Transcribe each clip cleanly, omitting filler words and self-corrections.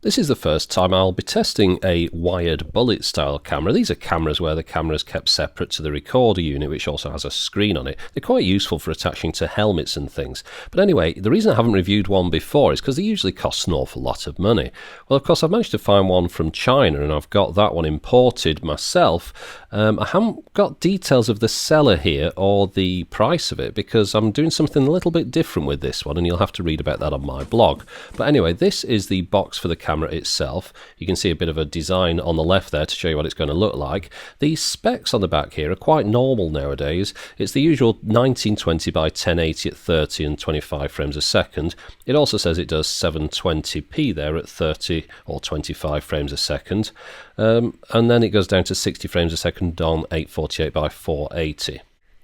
This is the first time I'll be testing a wired bullet style camera. These are cameras where the camera is kept separate to the recorder unit, which also has a screen on it. They're quite useful for attaching to helmets and things. But anyway, the reason I haven't reviewed one before is because they usually cost an awful lot of money. Well, of course, I've managed to find one from China and I've got that one imported myself. I haven't got details of the seller here or the price of it because I'm doing something a little bit different with this one, and you'll have to read about that on my blog. But anyway, this is the box for the camera itself. You can see a bit of a design on the left there to show you what it's going to look like. The specs on the back here are quite normal nowadays. It's the usual 1920 by 1080 at 30 and 25 frames a second. It also says it does 720p there at 30 or 25 frames a second. And then it goes down to 60 frames a second on 848 by 480.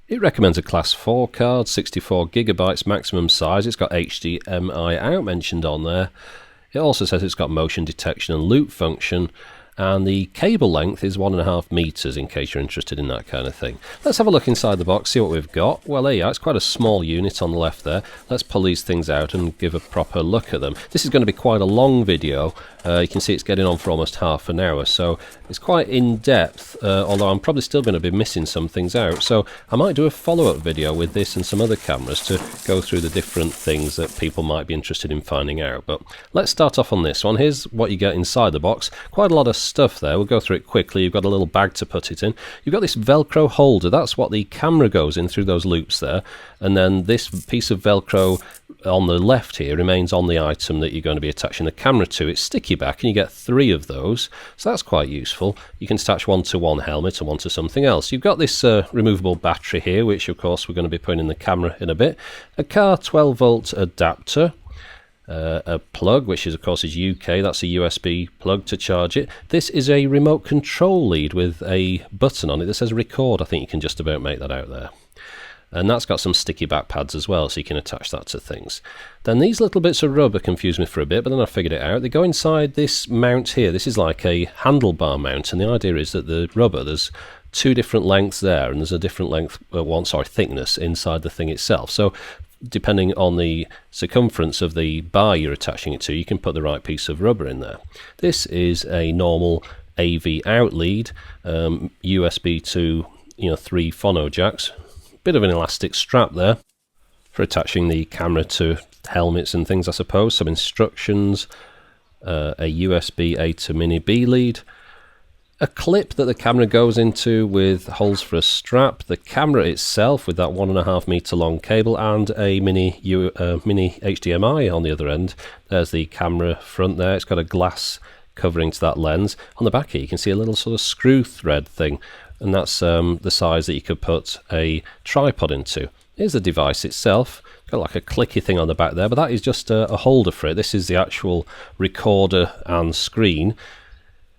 It recommends a class 4 card, 64 gigabytes maximum size. It's got HDMI out mentioned on there. It also says it's got motion detection and loop function, and the cable length is 1.5 meters in case you're interested in that kind of thing. Let's have a look inside the box, see what we've got. Well, there you are. It's quite a small unit on the left there. Let's pull these things out and give a proper look at them. This is going to be quite a long video. You can see it's getting on for almost half an hour, so it's quite in-depth, although I'm probably still going to be missing some things out. So I might do a follow-up video with this and some other cameras to go through the different things that people might be interested in finding out. But let's start off on this one. Here's what you get inside the box. Quite a lot of stuff there. We'll go through it quickly. You've got a little bag to put it in. You've got this Velcro holder. That's what the camera goes in through those loops there. And then this piece of Velcro on the left here remains on the item that you're going to be attaching the camera to. It's sticky back and you get 3 of those, so that's quite useful. You can attach one to one helmet and one to something else. You've got this removable battery here, which of course we're going to be putting in the camera in a bit. A car 12 volt adapter. A plug, which is of course is UK, that's a USB plug to charge it. This is a remote control lead with a button on it that says record. I think you can just about make that out there. And that's got some sticky back pads as well, so you can attach that to things. Then these little bits of rubber confused me for a bit, but then I figured it out. They go inside this mount here. This is like a handlebar mount, and the idea is that the rubber, there's 2 different lengths there, and there's a different length, thickness inside the thing itself. So depending on the circumference of the bar you're attaching it to, you can put the right piece of rubber in there. This is a normal AV out lead, USB to 3 phono jacks. Bit of an elastic strap there for attaching the camera to helmets and things, I suppose. Some instructions, a USB A to mini B lead, a clip that the camera goes into with holes for a strap, the camera itself with that 1.5 meter long cable, and a mini HDMI on the other end. There's the camera front there. It's got a glass covering to that lens. On the back here you can see a little sort of screw thread thing, and that's the size that you could put a tripod into. Here's the device itself. Got like a clicky thing on the back there, but that is just a holder for it. This is the actual recorder and screen.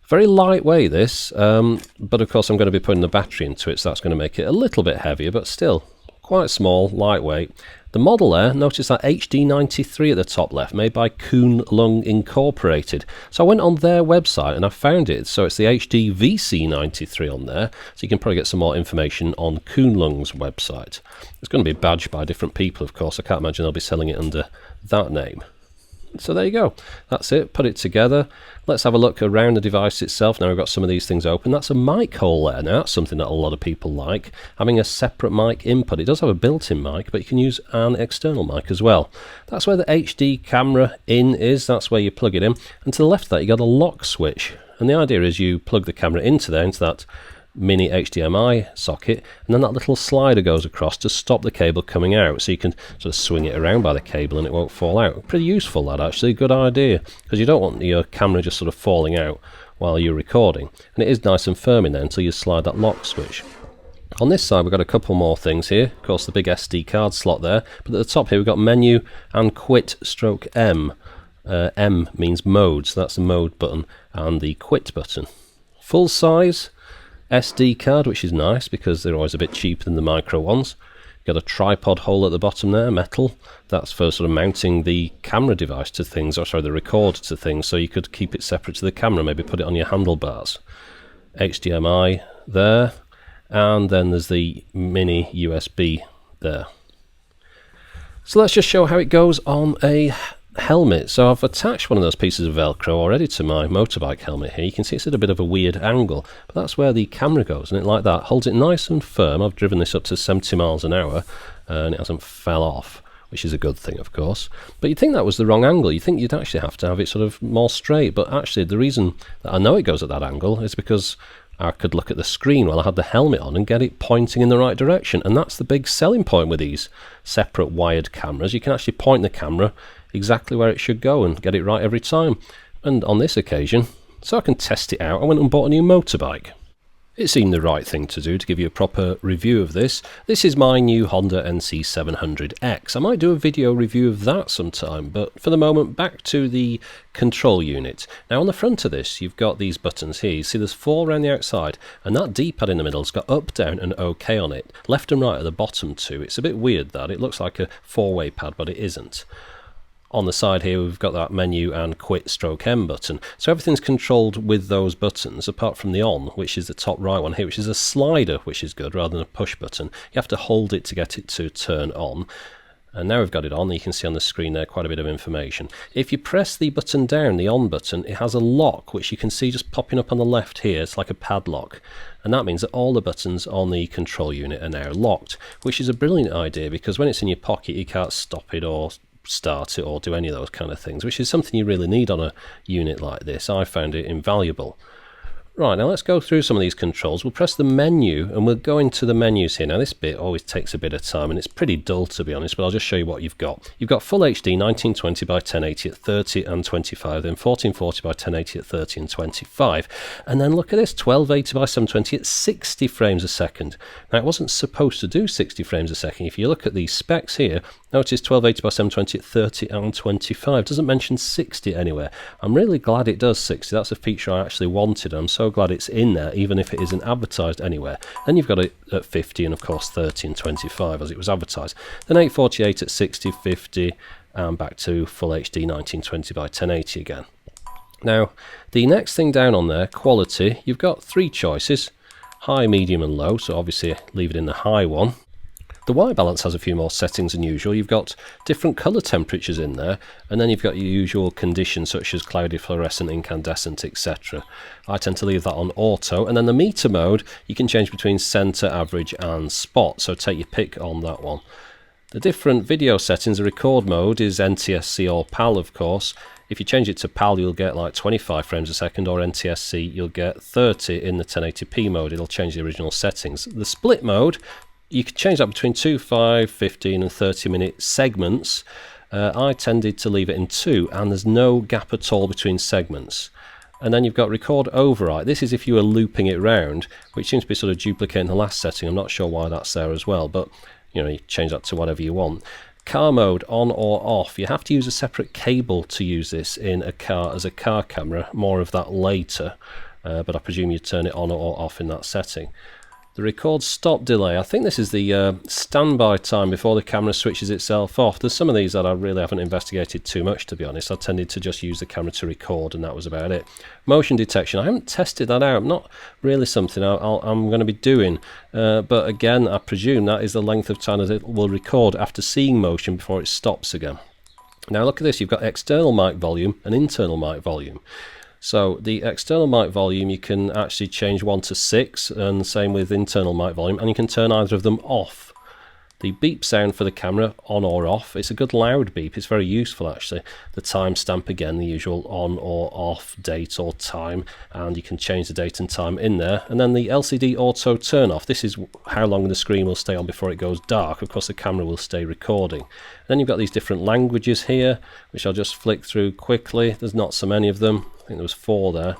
Very lightweight this, but of course I'm going to be putting the battery into it, so that's going to make it a little bit heavier, but still quite small, lightweight. The model there, notice that HD-93 at the top left, made by Kunlun Incorporated. So I went on their website and I found it. So it's the HD-VC93 on there. So you can probably get some more information on Kunlun's website. It's going to be badged by different people, of course. I can't imagine they'll be selling it under that name. So there you go. That's it. Put it together. Let's have a look around the device itself. Now we've got some of these things open. That's a mic hole there. Now that's something that a lot of people like, having a separate mic input. It does have a built-in mic, but you can use an external mic as well. That's where the HD camera in is. That's where you plug it in. And to the left of that, you got a lock switch. And the idea is you plug the camera into there, into that mini HDMI socket, and then that little slider goes across to stop the cable coming out, so you can sort of swing it around by the cable and it won't fall out. Pretty useful, that actually. Good idea, because you don't want your camera just sort of falling out while you're recording, and it is nice and firm in there until you slide that lock switch. On this side we've got a couple more things here. Of course the big SD card slot there, but at the top here we've got menu and quit stroke M. M means mode, so that's the mode button, and the quit button. Full size SD card, which is nice because they're always a bit cheaper than the micro ones. Got a tripod hole at the bottom there, metal. That's for sort of mounting the camera device to things, or sorry, the recorder to things, so you could keep it separate to the camera, maybe put it on your handlebars. HDMI there, and then there's the mini USB there. So let's just show how it goes on a helmet. So I've attached one of those pieces of Velcro already to my motorbike helmet here. You can see it's at a bit of a weird angle, but that's where the camera goes, and it like that holds it nice and firm. I've driven this up to 70 miles an hour and it hasn't fell off, which is a good thing, of course. But you'd think that was the wrong angle. You'd think you'd actually have to have it sort of more straight, but actually the reason that I know it goes at that angle is because I could look at the screen while I had the helmet on and get it pointing in the right direction. And that's the big selling point with these separate wired cameras. You can actually point the camera exactly where it should go and get it right every time. And on this occasion, so I can test it out, I went and bought a new motorbike. It seemed the right thing to do to give you a proper review of this. This is my new Honda NC700X. I might do a video review of that sometime, but for the moment, back to the control unit. Now on the front of this, you've got these buttons here. You see there's 4 around the outside, and that D-pad in the middle has got up, down and OK on it. Left and right at the bottom too. It's a bit weird that. It looks like a 4-way pad, but it isn't. On the side here we've got that menu and quit stroke M button. So everything's controlled with those buttons apart from the on, which is the top right one here, which is a slider, which is good rather than a push button. You have to hold it to get it to turn on. And now we've got it on, you can see on the screen there quite a bit of information. If you press the button down, the on button, it has a lock which you can see just popping up on the left here. It's like a padlock. And that means that all the buttons on the control unit are now locked, which is a brilliant idea because when it's in your pocket you can't stop it or start it or do any of those kind of things, which is something you really need on a unit like this. I found it invaluable. Right, now let's go through some of these controls. We'll press the menu and we'll go into the menus here. Now this bit always takes a bit of time and it's pretty dull to be honest, but I'll just show you what you've got. You've got full HD 1920 by 1080 at 30 and 25, then 1440 by 1080 at 30 and 25, and then look at this, 1280 by 720 at 60 frames a second. Now it wasn't supposed to do 60 frames a second. If you look at these specs here, notice 1280 by 720 at 30 and 25. It doesn't mention 60 anywhere. I'm really glad it does 60. That's a feature I actually wanted. I'm so glad it's in there, even if it isn't advertised anywhere. Then you've got it at 50 and of course 30 and 25 as it was advertised. Then 848 at 60, 50 and back to full HD 1920 by 1080 again. Now the next thing down on there, quality, you've got 3 choices, high, medium and low, so obviously leave it in the high one. The white balance has a few more settings than usual. You've got different colour temperatures in there, and then you've got your usual conditions such as cloudy, fluorescent, incandescent, etc. I tend to leave that on auto, and then the meter mode you can change between centre, average and spot, so take your pick on that one. The different video settings, the record mode is NTSC or PAL of course. If you change it to PAL you'll get like 25 frames a second, or NTSC you'll get 30 in the 1080p mode. It'll change the original settings. The split mode, you can change that between 2, 5, 15 and 30 minute segments. I tended to leave it in 2 and there's no gap at all between segments. And then you've got record overwrite. This is if you were looping it round, which seems to be sort of duplicating the last setting. I'm not sure why that's there as well, but you know, you change that to whatever you want. Car mode on or off. You have to use a separate cable to use this in a car as a car camera. More of that later, but I presume you turn it on or off in that setting. The record stop delay, I think this is the standby time before the camera switches itself off. There's some of these that I really haven't investigated too much, to be honest. I tended to just use the camera to record and that was about it. Motion detection, I haven't tested that out. Not really something I'm going to be doing, but again I presume that is the length of time that it will record after seeing motion before it stops again. Now look at this, you've got external mic volume and internal mic volume. So the external mic volume you can actually change 1 to 6, and same with internal mic volume, and you can turn either of them off. The beep sound for the camera, on or off, it's a good loud beep, it's very useful actually. The timestamp again, the usual on or off, date or time, and you can change the date and time in there. And then the LCD auto turn off, this is how long the screen will stay on before it goes dark. Of course the camera will stay recording. Then you've got these different languages here, which I'll just flick through quickly. There's not so many of them, I think there was 4 there.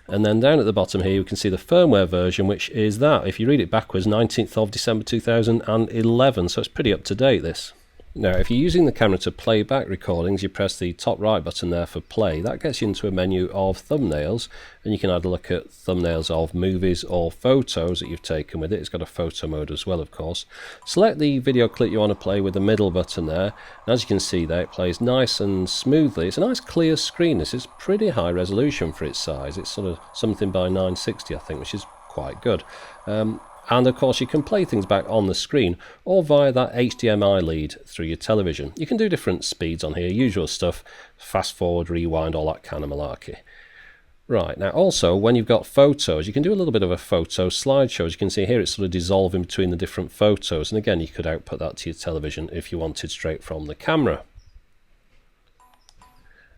And then down at the bottom here you can see the firmware version, which is that, if you read it backwards, 19th of December 2011, so it's pretty up to date this. Now if you're using the camera to play back recordings, you press the top right button there for play. That gets you into a menu of thumbnails, and you can either look at thumbnails of movies or photos that you've taken with it. It's got a photo mode as well of course. Select the video clip you want to play with the middle button there, and as you can see there it plays nice and smoothly. It's a nice clear screen. This is pretty high resolution for its size. It's sort of something by 960 I think, which is quite good. And of course you can play things back on the screen or via that HDMI lead through your television. You can do different speeds on here, usual stuff, fast forward, rewind, all that kind of malarkey. Right, now also when you've got photos, you can do a little bit of a photo slideshow. As you can see here, it's sort of dissolving between the different photos, and again you could output that to your television if you wanted straight from the camera.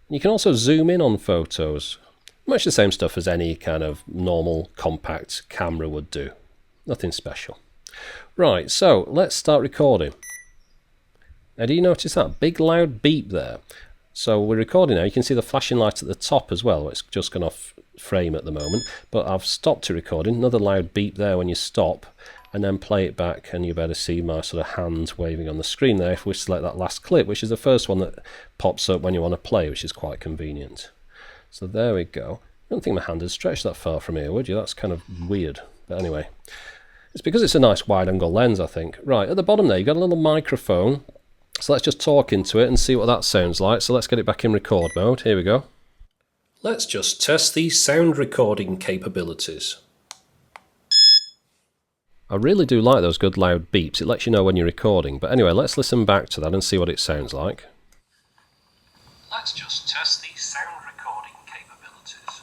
You can also zoom in on photos. Much the same stuff as any kind of normal compact camera would do. Nothing special. Right, so let's start recording. Now do you notice that big loud beep there? So we're recording now. You can see the flashing light at the top as well. It's just gone off frame at the moment, but I've stopped it recording. Another loud beep there when you stop, and then play it back, and you better see my sort of hand waving on the screen there if we select that last clip, which is the first one that pops up when you want to play, which is quite convenient. So there we go. I don't think my hand has stretched that far from here, would you? That's kind of weird. But anyway, it's because it's a nice wide angle lens, I think. Right, at the bottom there, you've got a little microphone. So let's just talk into it and see what that sounds like. So let's get it back in record mode. Here we go. Let's just test the sound recording capabilities. I really do like those good loud beeps. It lets you know when you're recording. But anyway, let's listen back to that and see what it sounds like. Let's just test the sound recording capabilities.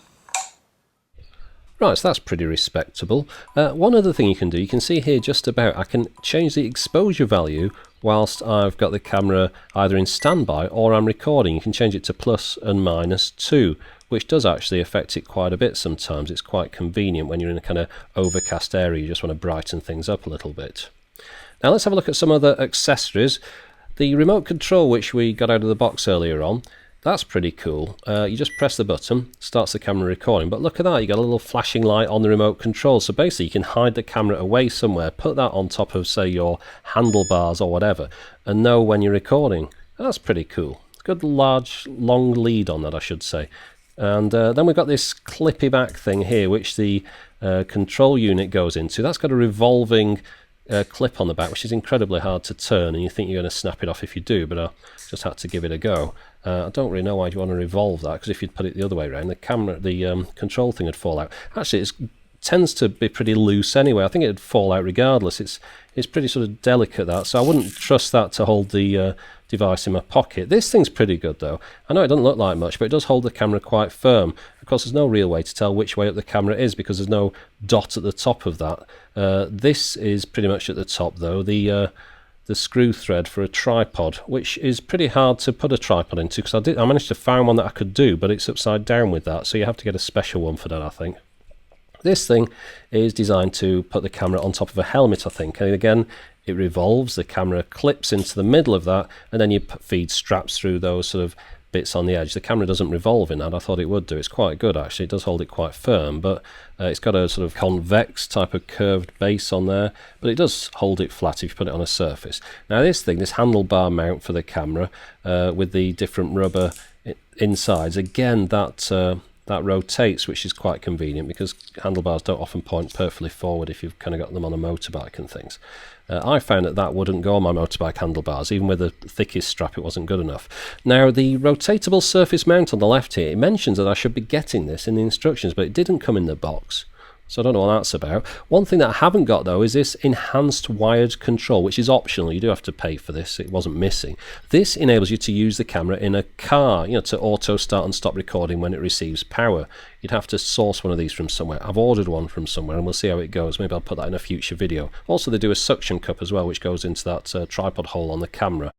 Right, so that's pretty respectable. One other thing you can do, you can see here just about, I can change the exposure value whilst I've got the camera either in standby or I'm recording. You can change it to plus and minus 2, which does actually affect it quite a bit sometimes. It's quite convenient when you're in a kind of overcast area, you just want to brighten things up a little bit. Now let's have a look at some other accessories. The remote control, which we got out of the box earlier on, that's pretty cool. You just press the button, starts the camera recording, but look at that, you got a little flashing light on the remote control, so basically you can hide the camera away somewhere, put that on top of, say, your handlebars or whatever, and know when you're recording. That's pretty cool. Good large, long lead on that, I should say. And then we've got this clippy back thing here, which the control unit goes into. That's got a revolving clip on the back, which is incredibly hard to turn, and you think you're going to snap it off if you do, but I just had to give it a go. I don't really know why you want to revolve that, because if you'd put it the other way around, the control thing would fall out. Actually, it tends to be pretty loose anyway. I think it'd fall out regardless. It's pretty sort of delicate, that, so I wouldn't trust that to hold the device in my pocket. This thing's pretty good though. I know it doesn't look like much, but it does hold the camera quite firm. Of course, there's no real way to tell which way up the camera is because there's no dot at the top of that. This is pretty much at the top though, the screw thread for a tripod, which is pretty hard to put a tripod into, because I managed to find one that I could do, but it's upside down with that, so you have to get a special one for that, I think. This thing is designed to put the camera on top of a helmet, I think, and again, it revolves, the camera clips into the middle of that, and then you feed straps through those sort of bits on the edge. The camera doesn't revolve in that. I thought it would do. It's quite good actually. It does hold it quite firm, but it's got a sort of convex type of curved base on there, but it does hold it flat if you put it on a surface. Now this thing, this handlebar mount for the camera with the different rubber insides, again that rotates, which is quite convenient because handlebars don't often point perfectly forward if you've kind of got them on a motorbike and things. I found that wouldn't go on my motorbike handlebars. Even with the thickest strap, it wasn't good enough. Now, the rotatable surface mount on the left here, it mentions that I should be getting this in the instructions, but it didn't come in the box. So I don't know what that's about. One thing that I haven't got though is this enhanced wired control, which is optional. You do have to pay for this. It wasn't missing. This enables you to use the camera in a car, to auto start and stop recording when it receives power. You'd have to source one of these from somewhere. I've ordered one from somewhere and we'll see how it goes. Maybe I'll put that in a future video. Also, they do a suction cup as well, which goes into that tripod hole on the camera.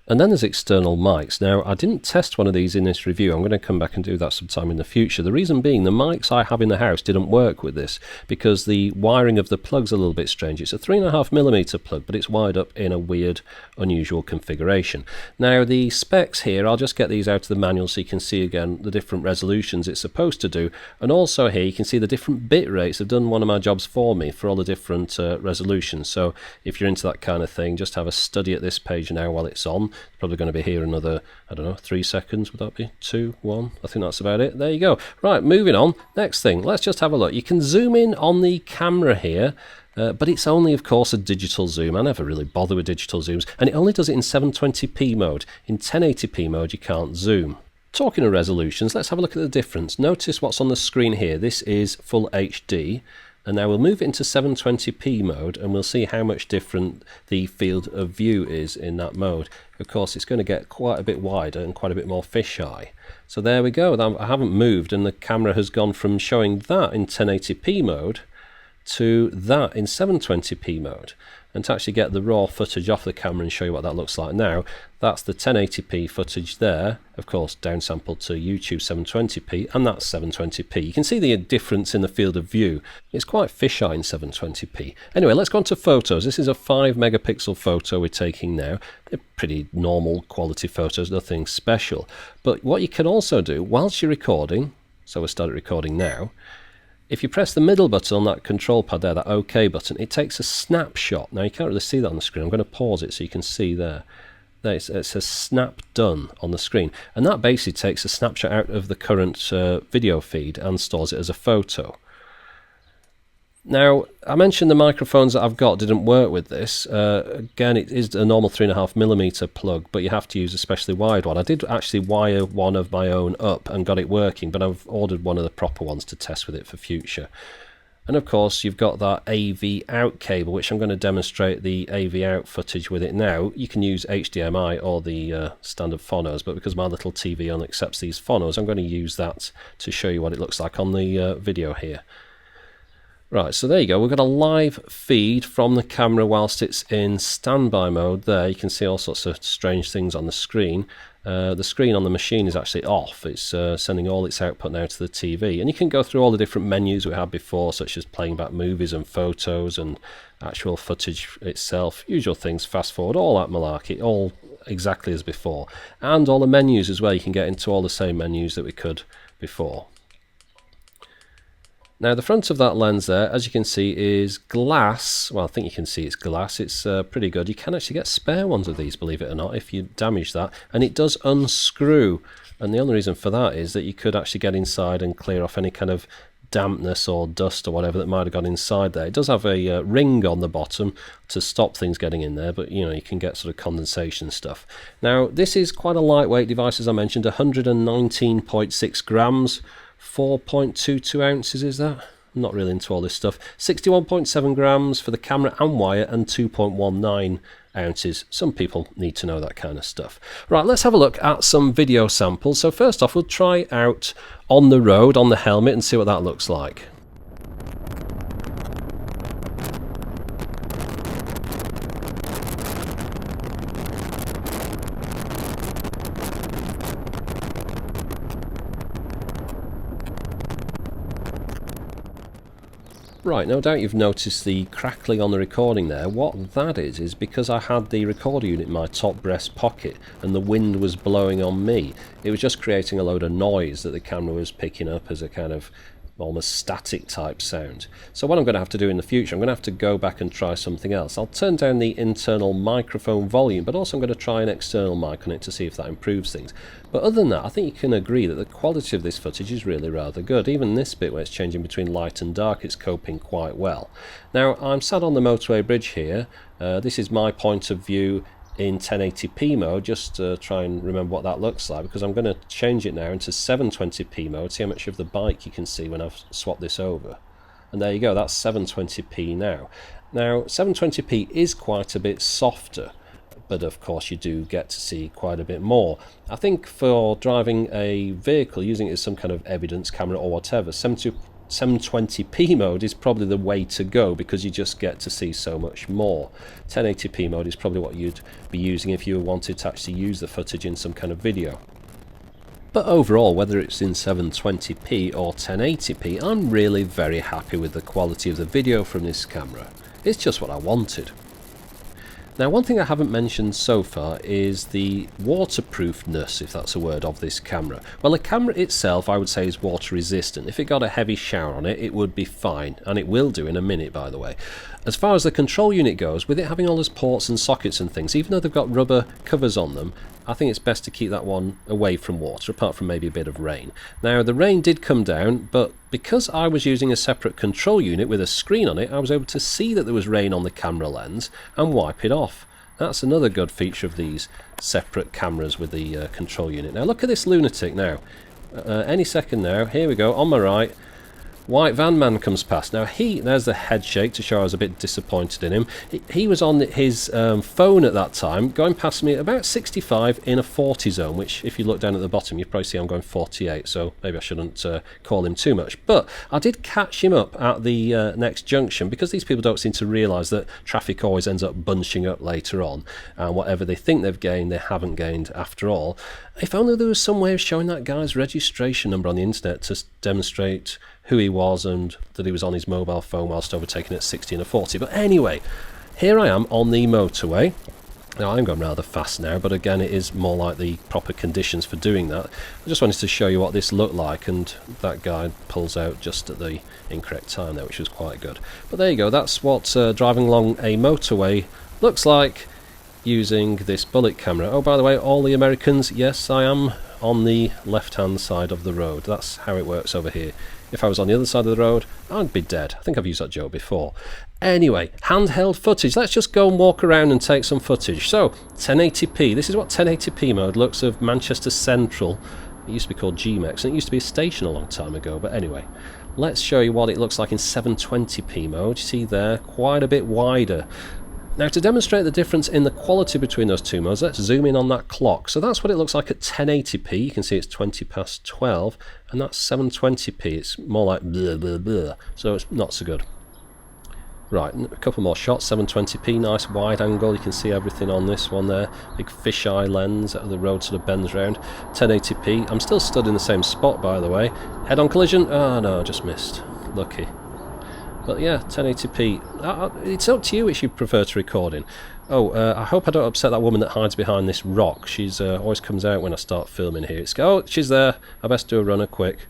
And then there's external mics. Now, I didn't test one of these in this review. I'm going to come back and do that sometime in the future. The reason being, the mics I have in the house didn't work with this because the wiring of the plug's a little bit strange. It's a 3.5mm plug, but it's wired up in a weird, unusual configuration. Now, the specs here, I'll just get these out of the manual so you can see again the different resolutions it's supposed to do. And also here, you can see the different bit rates. They've done one of my jobs for me for all the different resolutions. So if you're into that kind of thing, just have a study at this page now while it's on. It's probably going to be here another, I don't know, 3 seconds. Would that be 2, 1? I think that's about it. There you go. Right, moving on. Next thing, let's just have a look. You can zoom in on the camera here, but it's only, of course, a digital zoom. I never really bother with digital zooms, and it only does it in 720p mode. In 1080p mode, you can't zoom. Talking of resolutions, let's have a look at the difference. Notice what's on the screen here. This is full HD. And now we'll move it into 720p mode and we'll see how much different the field of view is in that mode. Of course, it's going to get quite a bit wider and quite a bit more fisheye. So there we go. I haven't moved and the camera has gone from showing that in 1080p mode to that in 720p mode. And to actually get the raw footage off the camera and show you what that looks like now, that's the 1080p footage there, of course downsampled to YouTube 720p, and that's 720p. You can see the difference in the field of view. It's quite fisheye in 720p. Anyway, let's go on to photos. This is a 5 megapixel photo we're taking now. They're pretty normal quality photos, nothing special. But what you can also do whilst you're recording, so we'll start recording now, if you press the middle button on that control pad there, that OK button, it takes a snapshot. Now you can't really see that on the screen. I'm going to pause it so you can see there. There it says snap done on the screen. And that basically takes a snapshot out of the current video feed and stores it as a photo. Now, I mentioned the microphones that I've got didn't work with this. Again, it is a normal 3.5mm plug, but you have to use a specially wired one. I did actually wire one of my own up and got it working, but I've ordered one of the proper ones to test with it for future. And of course, you've got that AV out cable, which I'm going to demonstrate the AV out footage with it now. You can use HDMI or the standard phonos, but because my little TV only accepts these phonos, I'm going to use that to show you what it looks like on the video here. Right, so there you go. We've got a live feed from the camera whilst it's in standby mode there. You can see all sorts of strange things on the screen. The screen on the machine is actually off. It's sending all its output now to the TV. And you can go through all the different menus we had before, such as playing back movies and photos and actual footage itself. Usual things, fast forward, all that malarkey, all exactly as before. And all the menus as well. You can get into all the same menus that we could before. Now the front of that lens there, as you can see, is glass. Well, I think you can see it's glass. It's pretty good. You can actually get spare ones of these, believe it or not, if you damage that. And it does unscrew. And the only reason for that is that you could actually get inside and clear off any kind of dampness or dust or whatever that might have gone inside there. It does have a ring on the bottom to stop things getting in there, but you know, you can get sort of condensation stuff. Now this is quite a lightweight device, as I mentioned, 119.6 grams. 4.22 ounces is that? I'm not really into all this stuff. 61.7 grams for the camera and wire, and 2.19 ounces. Some people need to know that kind of stuff. Right, let's have a look at some video samples. So first off, we'll try out on the road, on the helmet, and see what that looks like. Right, no doubt you've noticed the crackling on the recording there. What that is because I had the recorder unit in my top breast pocket and the wind was blowing on me. It was just creating a load of noise that the camera was picking up as a kind of almost static type sound. So what I'm going to have to do in the future, I'm going to have to go back and try something else. I'll turn down the internal microphone volume, but also I'm going to try an external mic on it to see if that improves things. But other than that, I think you can agree that the quality of this footage is really rather good. Even this bit where it's changing between light and dark, it's coping quite well. Now, I'm sat on the motorway bridge here. This is my point of view in 1080p mode, just to try and remember what that looks like, because I'm going to change it now into 720p mode, see how much of the bike you can see when I've swapped this over. And there you go, that's 720p now. Now 720p is quite a bit softer, but of course you do get to see quite a bit more. I think for driving a vehicle, using it as some kind of evidence camera or whatever, 720p mode is probably the way to go, because you just get to see so much more. 1080p mode is probably what you'd be using if you wanted to actually use the footage in some kind of video. But overall, whether it's in 720p or 1080p, I'm really very happy with the quality of the video from this camera. It's just what I wanted. Now, one thing I haven't mentioned so far is the waterproofness, if that's a word, of this camera. Well, the camera itself, I would say, is water resistant. If it got a heavy shower on it, it would be fine, and it will do in a minute, by the way. As far as the control unit goes, with it having all those ports and sockets and things, even though they've got rubber covers on them, I think it's best to keep that one away from water, apart from maybe a bit of rain. Now, the rain did come down, but because I was using a separate control unit with a screen on it, I was able to see that there was rain on the camera lens and wipe it off. That's another good feature of these separate cameras with the control unit. Now, look at this lunatic now. Any second now, here we go, on my right. White van man comes past. Now there's the head shake to show I was a bit disappointed in him. He was on his phone at that time, going past me at about 65 in a 40 zone, which if you look down at the bottom you probably see I'm going 48, so maybe I shouldn't call him too much. But I did catch him up at the next junction, because these people don't seem to realise that traffic always ends up bunching up later on, and whatever they think they've gained, they haven't gained after all. If only there was some way of showing that guy's registration number on the internet to demonstrate who he was and that he was on his mobile phone whilst overtaking at 60 and a 40. But anyway, here I am on the motorway. Now I'm going rather fast now, but again it is more like the proper conditions for doing that. I just wanted to show you what this looked like, and that guy pulls out just at the incorrect time there, which was quite good. But there you go, that's what driving along a motorway looks like using this bullet camera. Oh, by the way, all the Americans, yes, I am on the left hand side of the road. That's how it works over here. If I was on the other side of the road, I'd be dead. I think I've used that joke before. Anyway, handheld footage. Let's just go and walk around and take some footage. So, 1080p. This is what 1080p mode looks of Manchester Central. It used to be called GMEX, and it used to be a station a long time ago. But anyway, let's show you what it looks like in 720p mode. You see there, quite a bit wider. Now, to demonstrate the difference in the quality between those two modes, let's zoom in on that clock. So that's what it looks like at 1080p. You can see it's 20 past 12, and that's 720p. It's more like blah, blah, blah. So it's not so good. Right, a couple more shots. 720p, nice wide angle. You can see everything on this one there. Big fisheye lens, the road sort of bends round. 1080p. I'm still stood in the same spot, by the way. Head-on collision. Oh no, I just missed. Lucky. But yeah, 1080p. It's up to you which you prefer to record in. Oh, I hope I don't upset that woman that hides behind this rock. She's always comes out when I start filming here. Oh, she's there. I best do a runner quick.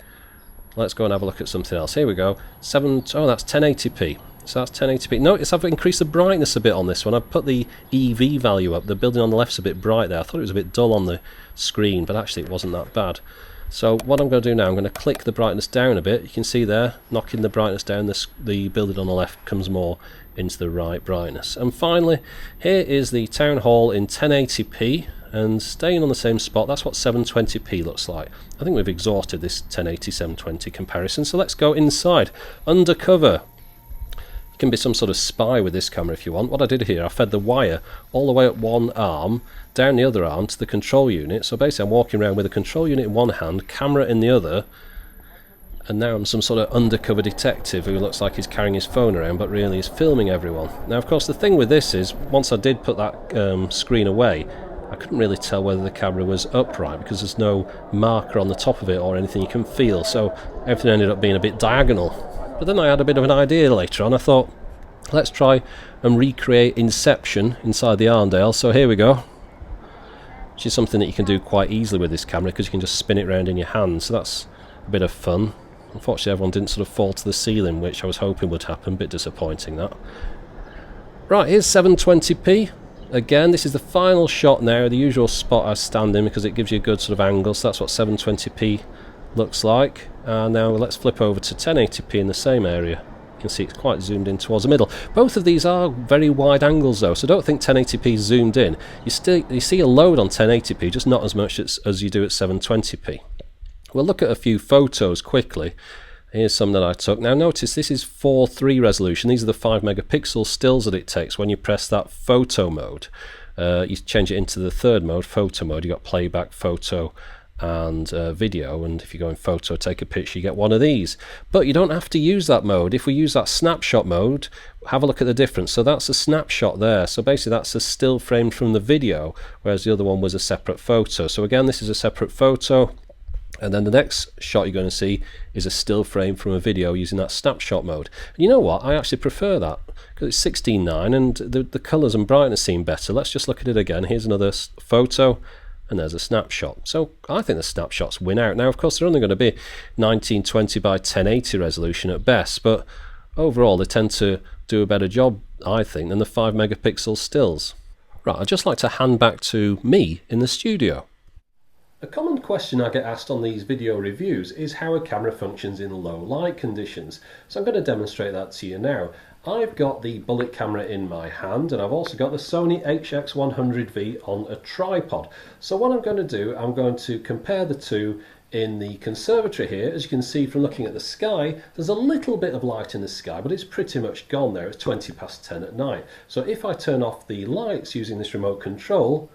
Let's go and have a look at something else. Here we go. Oh, that's 1080p. So that's 1080p. Notice I've increased the brightness a bit on this one. I've put the EV value up. The building on the left's a bit bright there. I thought it was a bit dull on the screen, but actually it wasn't that bad. So what I'm going to do now, I'm going to click the brightness down a bit. You can see there, knocking the brightness down, the building on the left comes more into the right brightness. And finally, here is the town hall in 1080p, and staying on the same spot. That's what 720p looks like. I think we've exhausted this 1080-720 comparison, so let's go inside. Undercover. You can be some sort of spy with this camera if you want. What I did here, I fed the wire all the way up one arm, down the other arm to the control unit. So basically I'm walking around with a control unit in one hand, camera in the other, and now I'm some sort of undercover detective who looks like he's carrying his phone around but really is filming everyone. Now of course the thing with this is, once I did put that screen away, I couldn't really tell whether the camera was upright because there's no marker on the top of it or anything you can feel, so everything ended up being a bit diagonal. But then I had a bit of an idea later on. I thought, let's try and recreate Inception inside the Arndale. So here we go. Which is something that you can do quite easily with this camera because you can just spin it around in your hand. So that's a bit of fun. Unfortunately, everyone didn't sort of fall to the ceiling, which I was hoping would happen. A bit disappointing, that. Right, here's 720p. Again, this is the final shot now, the usual spot I stand in because it gives you a good sort of angle. So that's what 720p looks like. Now let's flip over to 1080p in the same area. You can see it's quite zoomed in towards the middle. Both of these are very wide angles though, so don't think 1080p is zoomed in. You see a load on 1080p, just not as much as you do at 720p. We'll look at a few photos quickly. Here's some that I took. Now notice this is 4:3 resolution. These are the 5 megapixel stills that it takes when you press that photo mode. You change it into the third mode, photo mode. You've got playback, photo, and video, and if you go in photo, take a picture, you get one of these. But you don't have to use that mode. If we use that snapshot mode, have a look at the difference. So that's a snapshot there. So basically that's a still frame from the video, whereas the other one was a separate photo. So again, this is a separate photo, and then the next shot you're going to see is a still frame from a video using that snapshot mode. And you know what? I actually prefer that because it's 16:9 and the colours and brightness seem better. Let's just look at it again. Here's another photo. And there's a snapshot. So I think the snapshots win out. Now of course they're only going to be 1920 by 1080 resolution at best, but overall they tend to do a better job, I think, than the 5 megapixel stills. Right, I'd just like to hand back to me in the studio. A common question I get asked on these video reviews is how a camera functions in low light conditions. So I'm going to demonstrate that to you now. I've got the Bullet camera in my hand, and I've also got the Sony HX100V on a tripod. So what I'm going to do, I'm going to compare the two in the conservatory here, as you can see from looking at the sky, there's a little bit of light in the sky, but it's pretty much gone there. It's 20 past 10 at night. So if I turn off the lights using this remote control,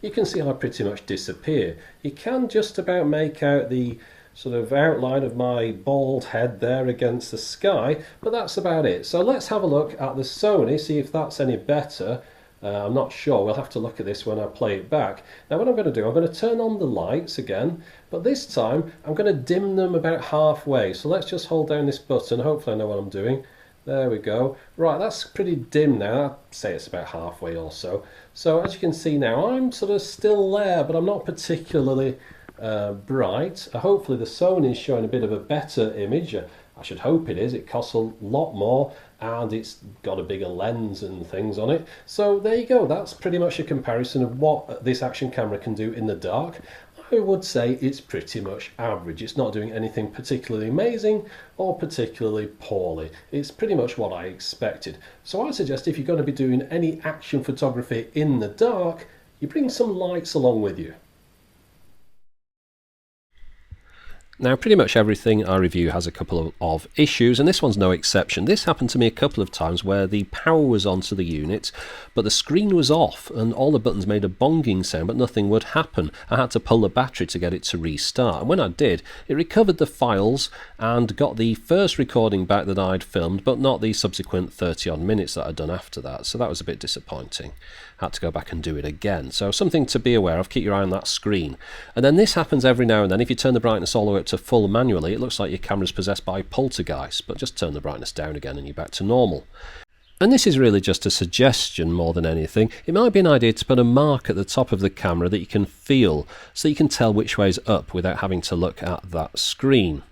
you can see how I pretty much disappear. You can just about make out the sort of outline of my bald head there against the sky, but that's about it. So let's have a look at the Sony, see if that's any better. I'm not sure, we'll have to look at this when I play it back. Now what I'm going to do, I'm going to turn on the lights again, but this time I'm going to dim them about halfway. So let's just hold down this button, hopefully I know what I'm doing. There we go. Right, that's pretty dim now. I'd say it's about halfway or so. So as you can see now, I'm sort of still there, but I'm not particularly bright. Hopefully the Sony is showing a bit of a better image. I should hope it is. It costs a lot more and it's got a bigger lens and things on it. So there you go. That's pretty much a comparison of what this action camera can do in the dark. I would say it's pretty much average. It's not doing anything particularly amazing or particularly poorly. It's pretty much what I expected. So I suggest if you're going to be doing any action photography in the dark, you bring some lights along with you. Now pretty much everything I review has a couple of issues, and this one's no exception. This happened to me a couple of times where the power was onto the unit but the screen was off and all the buttons made a bonging sound but nothing would happen. I had to pull the battery to get it to restart, and when I did, it recovered the files and got the first recording back that I'd filmed but not the subsequent 30 odd minutes that I'd done after that, so that was a bit disappointing. Had to go back and do it again. So something to be aware of, keep your eye on that screen. And then this happens every now and then. If you turn the brightness all the way up to full manually, it looks like your camera's possessed by poltergeist, but just turn the brightness down again and you're back to normal. And this is really just a suggestion more than anything. It might be an idea to put a mark at the top of the camera that you can feel, so you can tell which way's up without having to look at that screen.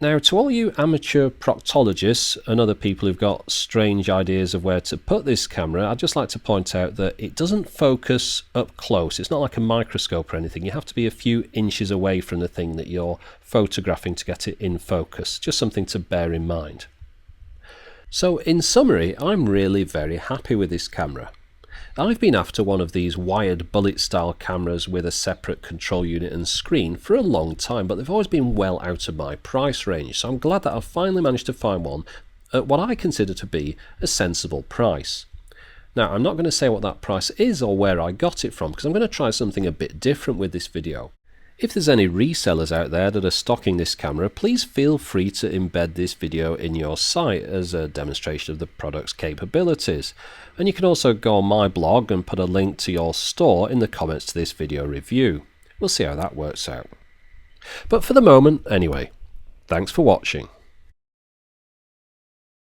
Now, to all you amateur proctologists and other people who've got strange ideas of where to put this camera, I'd just like to point out that it doesn't focus up close. It's not like a microscope or anything. You have to be a few inches away from the thing that you're photographing to get it in focus. Just something to bear in mind. So, in summary, I'm really very happy with this camera. I've been after one of these wired bullet style cameras with a separate control unit and screen for a long time, but they've always been well out of my price range, so I'm glad that I've finally managed to find one at what I consider to be a sensible price. Now, I'm not going to say what that price is or where I got it from, because I'm going to try something a bit different with this video. If there's any resellers out there that are stocking this camera, please feel free to embed this video in your site as a demonstration of the product's capabilities. And you can also go on my blog and put a link to your store in the comments to this video review. We'll see how that works out. But for the moment, anyway, thanks for watching.